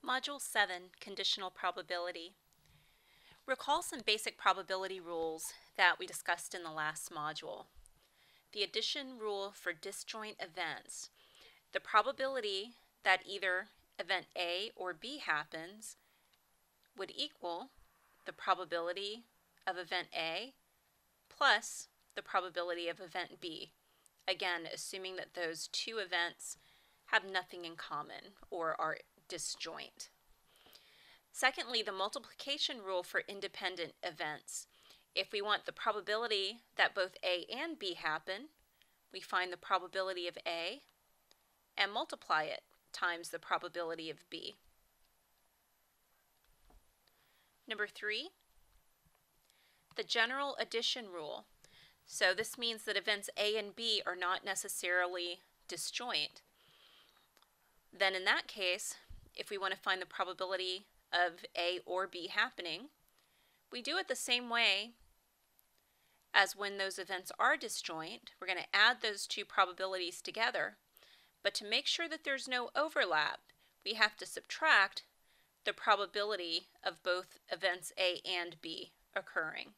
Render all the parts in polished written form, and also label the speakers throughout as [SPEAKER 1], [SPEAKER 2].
[SPEAKER 1] Module 7, Conditional Probability. Recall some basic probability rules that we discussed in the last module. The addition rule for disjoint events. The probability that either event A or B happens would equal the probability of event A plus the probability of event B. Again, assuming that those two events have nothing in common or are disjoint. Secondly, the multiplication rule for independent events. If we want the probability that both A and B happen, we find the probability of A and multiply it times the probability of B. Number 3, the general addition rule. So this means that events A and B are not necessarily disjoint. Then in that case, if we want to find the probability of A or B happening, we do it the same way as when those events are disjoint. We're going to add those two probabilities together, but to make sure that there's no overlap, we have to subtract the probability of both events A and B occurring.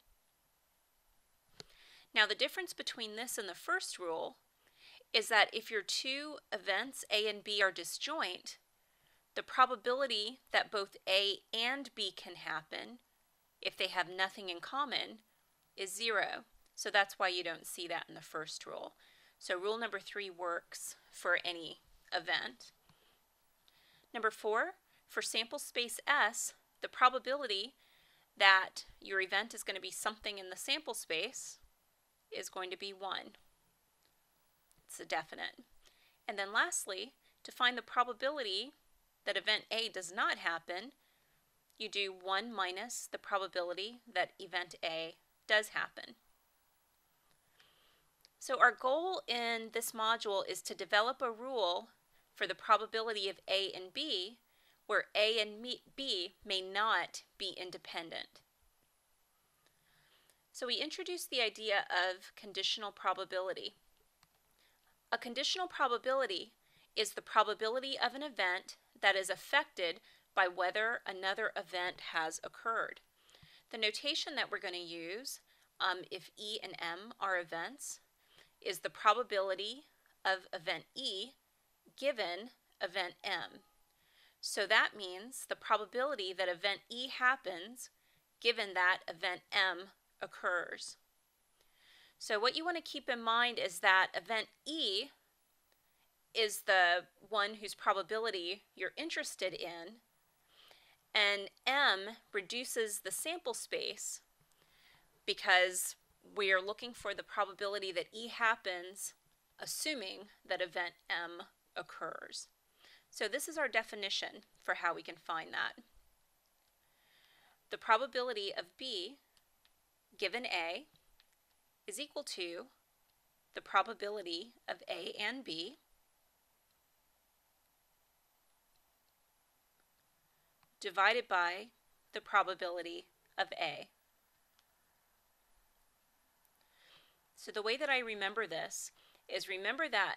[SPEAKER 1] Now the difference between this and the first rule is that if your two events A and B are disjoint, the probability that both A and B can happen, if they have nothing in common, is 0. So that's why you don't see that in the first rule. So rule number 3 works for any event. Number 4, for sample space S, the probability that your event is going to be something in the sample space is going to be 1. It's a definite. And then lastly, to find the probability that event A does not happen, you do 1 minus the probability that event A does happen. So our goal in this module is to develop a rule for the probability of A and B where A and B may not be independent. So we introduced the idea of conditional probability. A conditional probability is the probability of an event that is affected by whether another event has occurred. The notation that we're going to use, if E and M are events, is the probability of event E given event M. So that means the probability that event E happens given that event M occurs. So what you want to keep in mind is that event E is the one whose probability you're interested in, and M reduces the sample space because we are looking for the probability that E happens assuming that event M occurs. So this is our definition for how we can find that. The probability of B given A is equal to the probability of A and B divided by the probability of A. So the way that I remember this is, remember that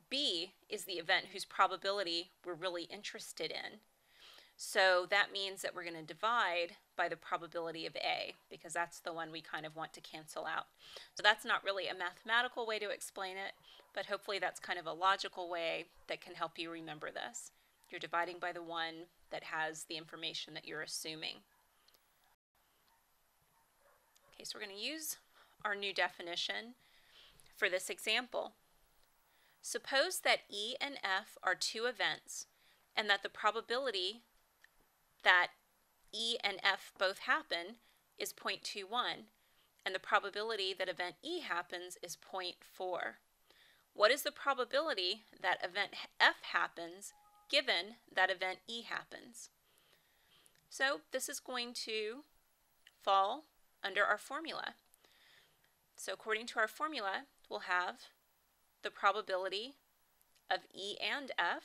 [SPEAKER 1] B is the event whose probability we're really interested in. So that means that we're going to divide by the probability of A because that's the one we kind of want to cancel out. So that's not really a mathematical way to explain it, but hopefully that's kind of a logical way that can help you remember this. You're dividing by the one that has the information that you're assuming. Okay, so we're going to use our new definition for this example. Suppose that E and F are two events and that the probability that E and F both happen is 0.21 and the probability that event E happens is 0.4. What is the probability that event F happens given that event E happens? So this is going to fall under our formula. So according to our formula, we'll have the probability of E and F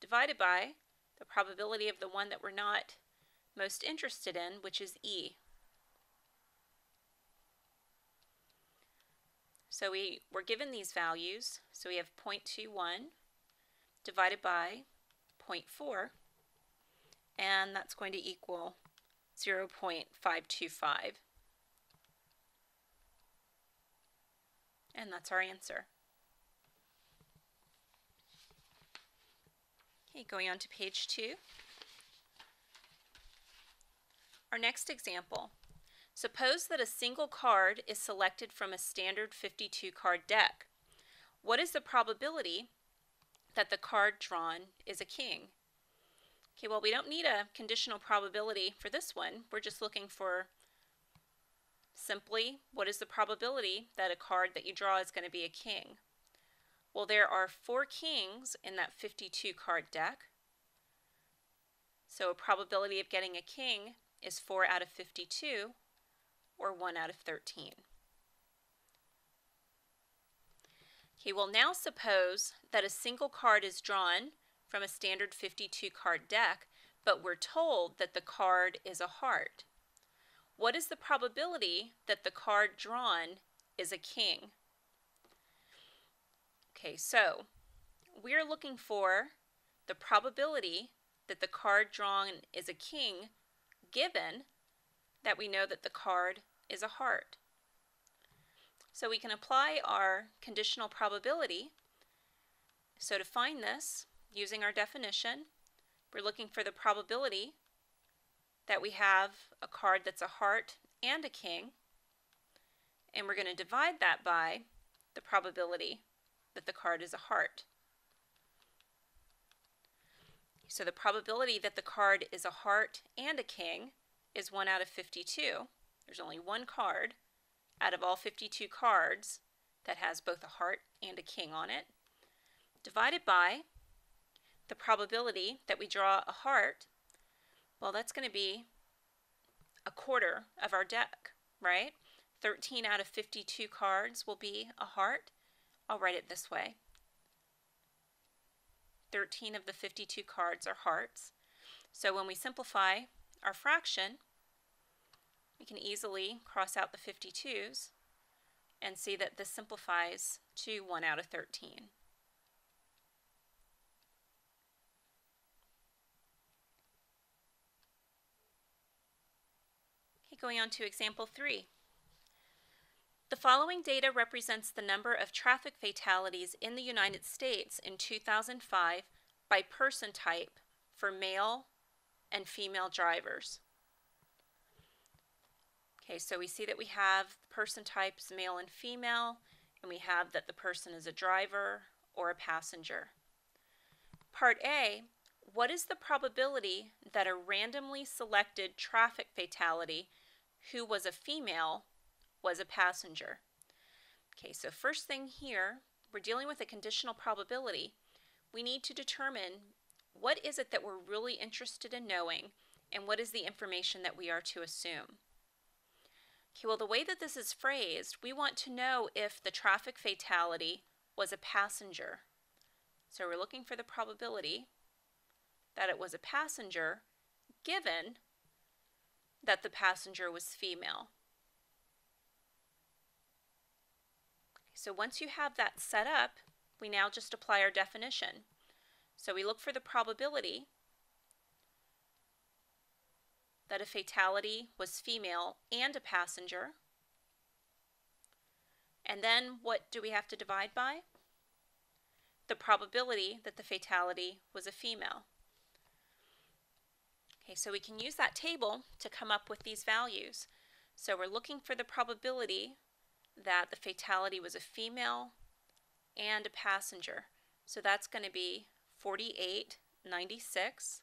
[SPEAKER 1] divided by the probability of the one that we're not most interested in, which is E. So we were given these values. So we have 0.21 divided by 0.4, and that's going to equal 0.525. And that's our answer. Okay, going on to page 2. Our next example. Suppose that a single card is selected from a standard 52 card deck. What is the probability that the card drawn is a king? Okay, well, we don't need a conditional probability for this one. We're just looking for simply what is the probability that a card that you draw is going to be a king. Well, there are 4 kings in that 52 card deck. So a probability of getting a king is 4 out of 52, or 1 out of 13. Okay, well, now suppose that a single card is drawn from a standard 52 card deck, but we're told that the card is a heart. What is the probability that the card drawn is a king? Okay, so we're looking for the probability that the card drawn is a king, given that we know that the card is a heart. So we can apply our conditional probability. So to find this, using our definition, we're looking for the probability that we have a card that's a heart and a king, and we're going to divide that by the probability that the card is a heart. So the probability that the card is a heart and a king is 1 out of 52. There's only one card out of all 52 cards that has both a heart and a king on it, divided by the probability that we draw a heart. Well, that's going to be a quarter of our deck, right? 13 out of 52 cards will be a heart. I'll write it this way. 13 of the 52 cards are hearts. So when we simplify our fraction, we can easily cross out the 52s and see that this simplifies to 1 out of 13. Okay, going on to example 3. The following data represents the number of traffic fatalities in the United States in 2005 by person type for male and female drivers. Okay, so we see that we have person types male and female, and we have that the person is a driver or a passenger. Part A, what is the probability that a randomly selected traffic fatality who was a female was a passenger? Okay, so first thing here, we're dealing with a conditional probability. We need to determine what is it that we're really interested in knowing, and what is the information that we are to assume. Okay, well, the way that this is phrased, we want to know if the traffic fatality was a passenger. So we're looking for the probability that it was a passenger, given that the passenger was female. So once you have that set up, we now just apply our definition. So we look for the probability that a fatality was female and a passenger. And then what do we have to divide by? The probability that the fatality was a female. Okay, so we can use that table to come up with these values. So we're looking for the probability that the fatality was a female and a passenger. So that's going to be 4896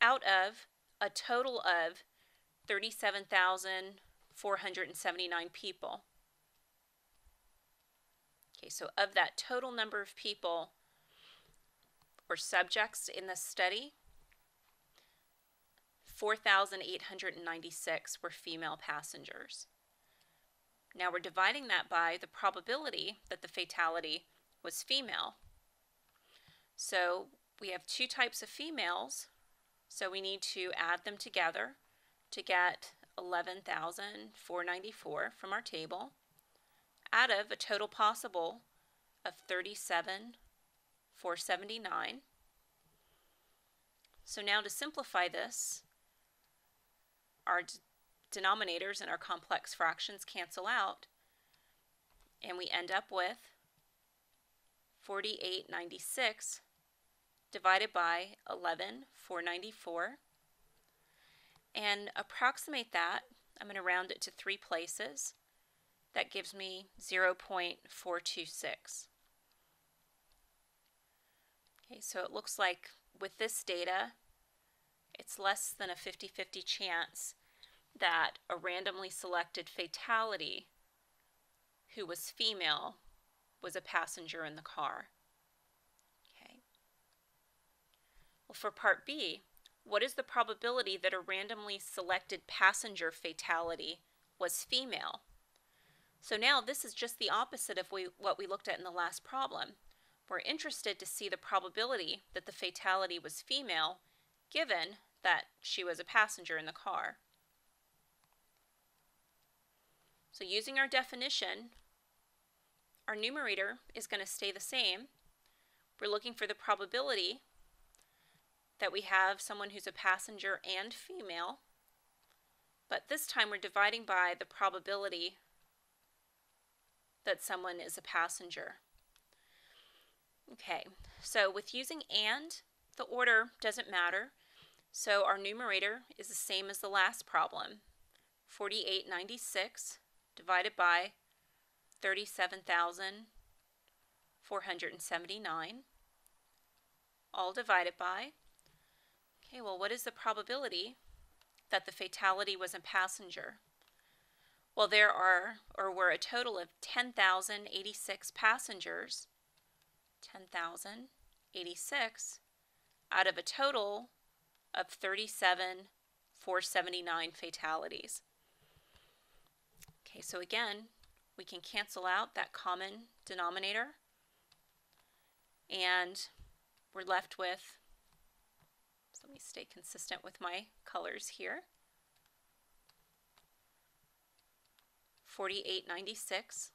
[SPEAKER 1] out of a total of 37,479 people. Okay, so of that total number of people or subjects in this study, 4,896 were female passengers. Now we're dividing that by the probability that the fatality was female. So we have 2 types of females, so we need to add them together to get 11,494 from our table. out of a total possible of 37,479. So now to simplify this, our denominators and our complex fractions cancel out, and we end up with 4896 divided by 11,494. And approximate that, I'm going to round it to 3 places. That gives me 0.426. Okay, so it looks like with this data, it's less than a 50-50 chance that a randomly selected fatality who was female was a passenger in the car. Okay. Well, for part B, what is the probability that a randomly selected passenger fatality was female? So now this is just the opposite of what we looked at in the last problem. We're interested to see the probability that the fatality was female given that she was a passenger in the car. So using our definition, our numerator is going to stay the same. We're looking for the probability that we have someone who's a passenger and female, but this time we're dividing by the probability that someone is a passenger. Okay, so with using and, the order doesn't matter. So our numerator is the same as the last problem. 4896 divided by 37,479, all divided by, okay, well, what is the probability that the fatality was a passenger? Well, were a total of 10,086 passengers, 10,086 out of a total of 37,479 fatalities. Okay, so again, we can cancel out that common denominator, and we're left with, so let me stay consistent with my colors here, 4896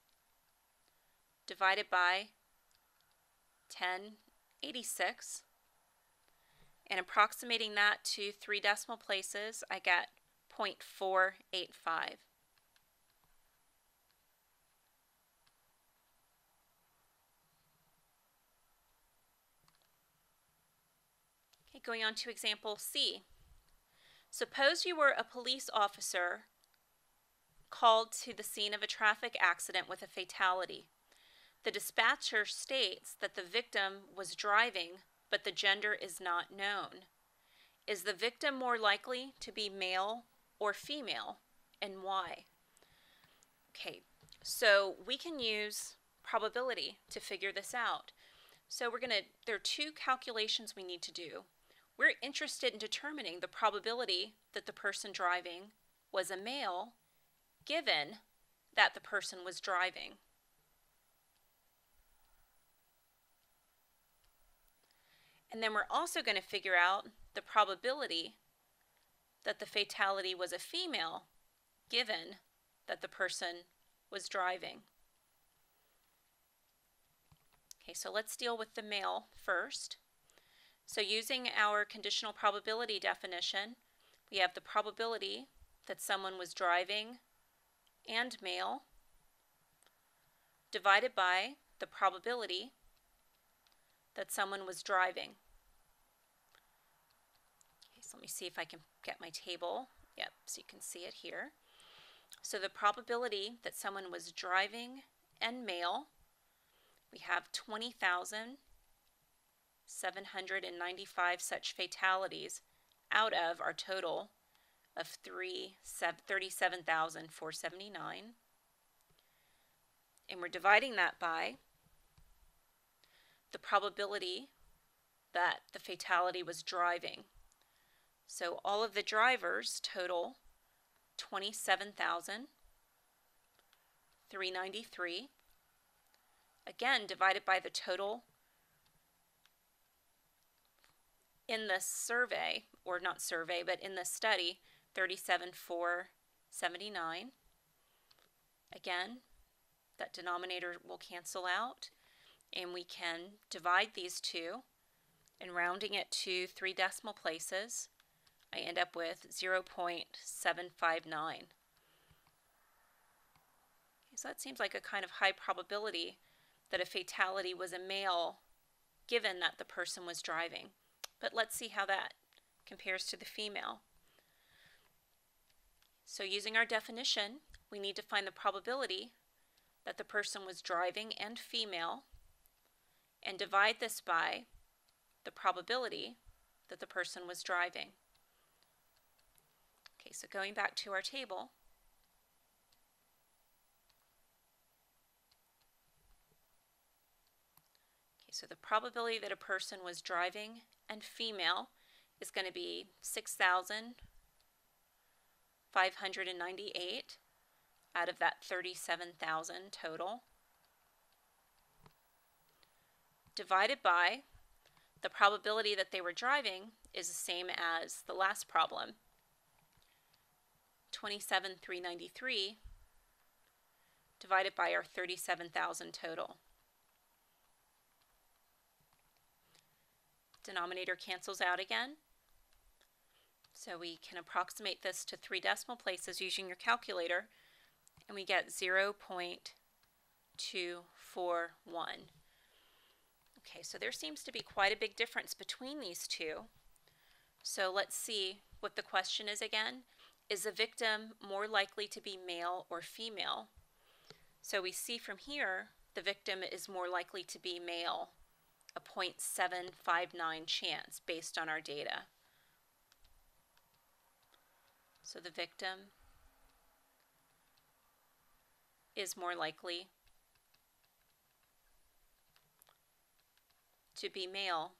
[SPEAKER 1] divided by 1086, and approximating that to 3 decimal places, I get 0.485. Okay, going on to example C. Suppose you were a police officer called to the scene of a traffic accident with a fatality. The dispatcher states that the victim was driving, but the gender is not known. Is the victim more likely to be male or female, and why? Okay, so we can use probability to figure this out. So there are 2 calculations we need to do. We're interested in determining the probability that the person driving was a male given that the person was driving. And then we're also going to figure out the probability that the fatality was a female given that the person was driving. Okay, so let's deal with the male first. So using our conditional probability definition, we have the probability that someone was driving and male divided by the probability that someone was driving. Okay, so let me see if I can get my table. Yep, so you can see it here. So the probability that someone was driving and male, we have 20,795 such fatalities out of our total of 37,479. And we're dividing that by the probability that the fatality was driving. So all of the drivers total 27,393. Again, divided by the total in the survey, or not survey, but in the study, 37,479. Again, That denominator will cancel out, and we can divide these two, and rounding it to 3 decimal places, I end up with 0.759. So that seems like a kind of high probability that a fatality was a male, given that the person was driving. But let's see how that compares to the female. So using our definition, we need to find the probability that the person was driving and female, and divide this by the probability that the person was driving. Okay, so going back to our table, so the probability that a person was driving and female is going to be 6,598 out of that 37,000 total, divided by the probability that they were driving is the same as the last problem, 27,393 divided by our 37,000 total. Denominator cancels out again, so we can approximate this to 3 decimal places using your calculator, and we get 0.241. Okay, so there seems to be quite a big difference between these two. So let's see what the question is again. Is the victim more likely to be male or female? So we see from here the victim is more likely to be male, a 0.759 chance based on our data. So the victim is more likely to be male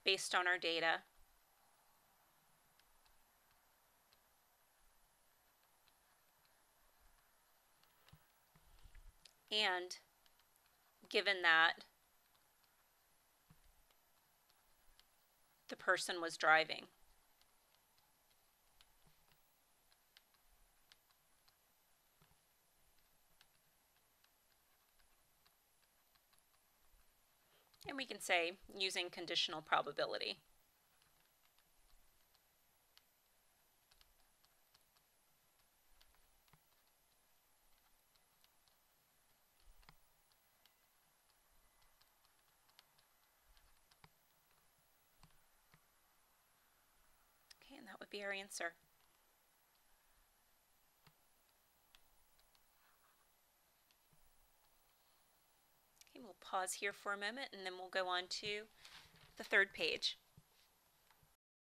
[SPEAKER 1] based on our data. And given that the person was driving. And we can say using conditional probability. Okay, and that would be our answer. Okay, we'll pause here for a moment and then we'll go on to the third page.